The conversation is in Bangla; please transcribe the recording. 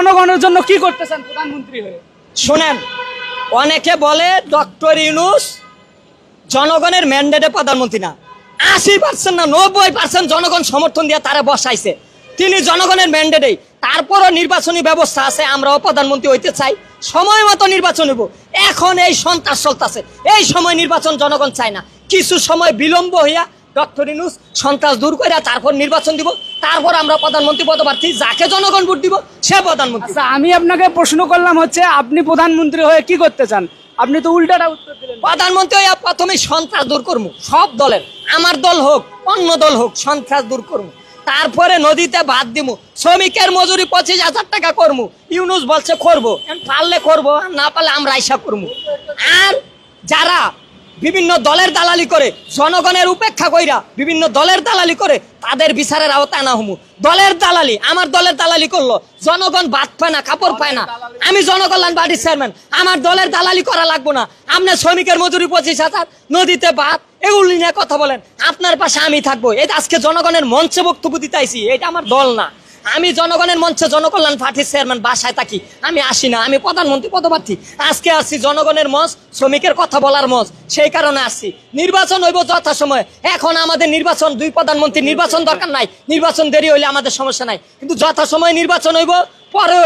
জনগণের জন্য কি করতেছেন প্রধানমন্ত্রী হয়ে? শুনেন, অনেকে বলে ডক্টর ইউনূস জনগণের ম্যান্ডেটে প্রধানমন্ত্রী না। 80% না 90% জনগণ সমর্থন দিয়ে তারা বসাইছে। তিনি জনগণের ম্যান্ডেটেই, তারপরও নির্বাচনী ব্যবস্থা আছে। আমরাও প্রধানমন্ত্রী হইতে চাই, সময় মতো নির্বাচন হইব। এখন এই সন্ত্রাস চলতেছে, এই সময় নির্বাচন জনগণ চায় না। কিছু সময় বিলম্ব হইয়া ডক্টর ইউনূস সন্ত্রাস দূর করে তারপর নির্বাচন দিব, তারপর আমরা প্রধানমন্ত্রী পদপ্রার্থী, যাকে জনগণ ভোট দিব সে প্রধানমন্ত্রী। আচ্ছা, আমি আপনাকে প্রশ্ন করলাম হচ্ছে আপনি প্রধানমন্ত্রী হয়ে কি করতে চান? আপনি তো উল্টাটা উত্তর দিলেন। প্রধানমন্ত্রী হইয়া প্রথমে সন্ত্রাস দূর করবো, সব দলের, আমার দল হোক অন্য দল হোক, সন্ত্রাস দূর করবো। তারপরে নদীতে বাদ দিব, শ্রমিকের মজুরি 25,000 টাকা করবো। ইউনূস বলছে করবো, পারলে করবো, না পারলে আমরা আইসা করবো। আর যারা বিভিন্ন দলের দালালি করে, জনগণের উপেক্ষা কইরা বিভিন্ন দলের দালালি করে, তাদের বিচারের আওতায় আনা হমু। দলের দালালি, আমার দলের দালালি করলো, জনগণ ভাত পায় না, কাপড় পায় না। আমি জনকল্যাণ পার্টির চেয়ারম্যান, আমার দলের দালালি করা লাগবো না। আপনার শ্রমিকের মজুরি 25,000, নদীতে ভাত, এগুলি নিয়ে কথা বলেন, আপনার পাশে আমি থাকবো। এটা আজকে জনগণের মঞ্চে বক্তব্য দিতে আইছি, এটা আমার দল না। আমি জনগণের মঞ্চে জনকল্যাণ পার্টির চেয়ারম্যান, বাসায় থাকি, আমি আসি না। আমি প্রধানমন্ত্রী পদপ্রার্থী, আজকে আসছি জনগণের মঞ্চ, শ্রমিকের কথা বলার মঞ্চ, সেই কারণে আসছি। নির্বাচন হইব যথাসময়ে। এখন আমাদের নির্বাচন, 2 প্রধানমন্ত্রী নির্বাচন দরকার নাই, নির্বাচন দেরি হইলে আমাদের সমস্যা নাই, কিন্তু যথাসময়ে নির্বাচন হইব, পরে